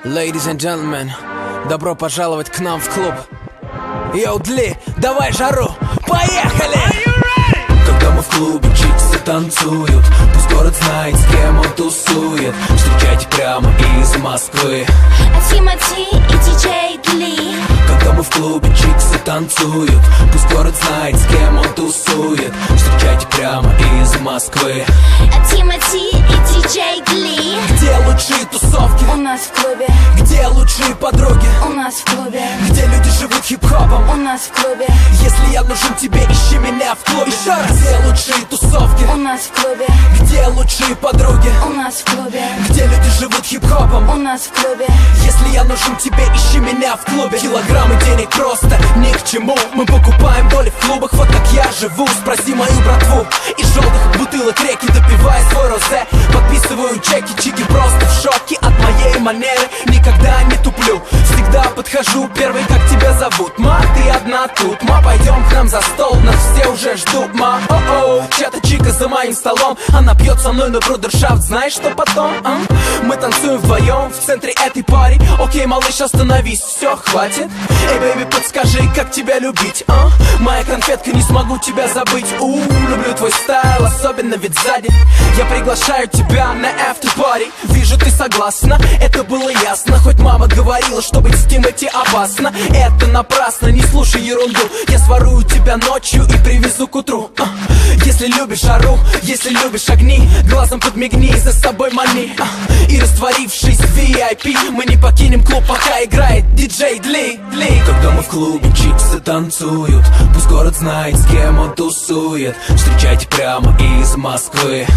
Ladies and gentlemen, добро пожаловать к нам в клуб. Йоу, Дли, давай жару, поехали! Когда мы в клубе, чиксы танцуют, пусть город знает, с кем он тусует. Встречайте прямо из Москвы Тимати и диджей Дли. Когда мы в клубе, чиксы танцуют, пусть город знает, с кем он тусует. Встречайте прямо из Москвы Тимати и диджей Дли. Где лучшие тусовки? У нас в клубе. Где лучшие подруги? У нас в клубе. Где люди живут хип-хопом? У нас в клубе. Если я нужен тебе, ищи меня в клубе. Еще раз. Где лучшие тусовки? У нас в клубе. Где лучшие подруги? У нас в клубе. Где люди живут хип-хопом? У нас в клубе. Если я нужен тебе, ищи меня в клубе. Килограммы денег просто ни к чему. Мы покупаем доли в клубах, вот как я живу. Спроси мою братву. Из желтых бутылок реки допивая свой розе. Подписываю чеки, чики просто в шоке от моей манеры. Никогда не туплю, всегда подхожу первый, как тебя зовут? Ма, ты одна тут, ма, пойдем к нам за стол. Нас все уже ждут, ма, о-о. Чья-то чика за моим столом, она пьет со мной на брудершафт. Знаешь, что потом? Мы танцуем вдвоем в центре этой пари. Окей, малыш, остановись, все, хватит. Эй, бэйби, подскажи, как тебя любить, Моя конфетка, не смогу тебя забыть. Люблю твой стайл, особенно ведь сзади. Я приглашаю тебя на after-party. Вижу, ты согласна, это было ясно. Хоть мама говорила, что быть с Тимати опасно. Это напрасно, не слушай ерунду. Я сворую тебя ночью и привезу к утру. Если любишь жару, если любишь огни, глазом подмигни, за собой мани. И растворившись в VIP, мы не покинем клуб, пока играет диджей Дли. Когда мы в клубе, чиксы танцуют, пусть город знает, с кем он тусует. Встречайте прямо из Москвы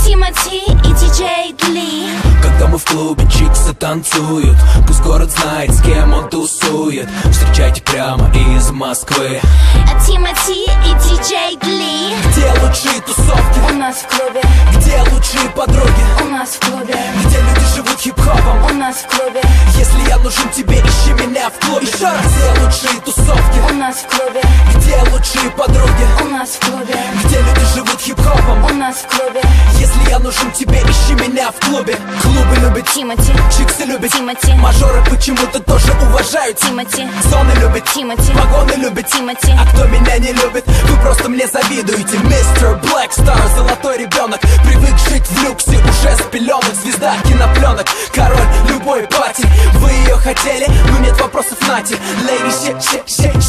Тимати и диджей Дли. Когда мы в клубе, чиксы танцуют, пусть город знает, с кем он тусует. Встречайте прямо из Москвы Тимати и диджей Дли. Где лучшие тусовки? У нас в клубе. Где лучшие подруги? У нас в клубе. Где люди живут хип-хопом? У нас в клубе. Если я нужен тебе, ищи меня в клубе. Еще раз. Где лучшие тусовки? У нас в клубе. Где лучшие подруги? У нас в клубе. Где люди живут хип-хопом? У нас в клубе. Если я нужен тебе, ищи меня в клубе. Клубы любят Тимати. чиксы любят Тимати. Мажоры почему-то тоже уважают Тимати. Зоны любят Тимати. Вагоны любят Тимати. А кто меня не любит, вы просто мне завидуете. Мистер Блэк Стар, золотой ребенок, привык жить в люксе, уже с пеленок. Звезда кинопленок, король любой пати. Вы ее хотели, но нет вопросов, нате. Ladies,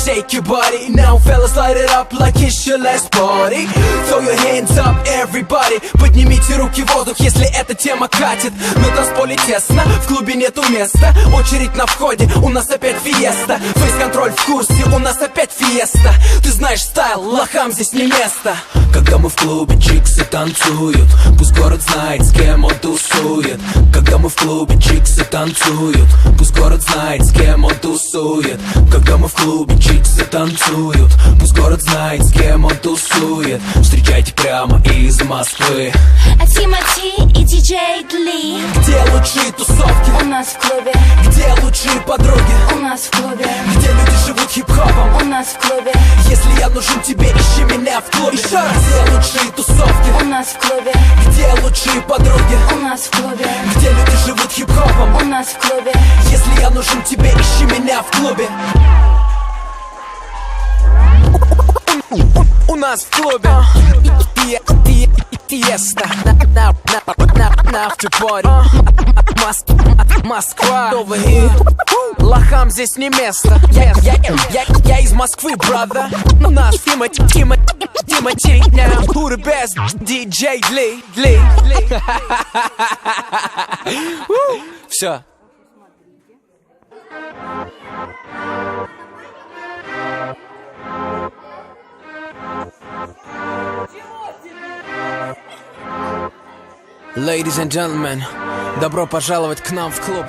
shake your body. Now fellas, light it up like it's your last party. Throw your hands up, everybody. Поднимите руки в воздух, если эта тема катит. На танцполе тесно, в клубе нету места. Очередь на входе, у нас опять фиеста. Фейс-контроль в курсе, у нас опять фиеста. Ты знаешь стайл, лохам здесь не место. Когда мы в клубе, чиксы танцуют, пусть город знает, с кем он тусует. Когда мы в клубе, чиксы танцуют, пусть город знает, с кем он тусует. Когда мы в клубе, чиксы танцуют, пусть город знает, с кем он тусует. Встречайте прямо из Москвы Тимати и диджей Дли. Где лучшие тусовки? У нас в клубе. Где лучшие подруги? У нас в клубе. Где люди живут хип-хопом? У нас в клубе. Если я нужен тебе, ищи меня в клубе. Еще раз. Где лучшие тусовки? У нас в клубе. Где лучшие подруги? У нас в клубе. Где люди живут хип-хопом? У нас в клубе. Если я нужен тебе, ищи меня в клубе. У нас в клубе Фиеста на after-party. Москва over here. Лохам здесь не место. Я из Москвы, брата. У нас Тимати. Now who the best? DJ Dli. Все. Ladies and gentlemen, добро пожаловать к нам в клуб.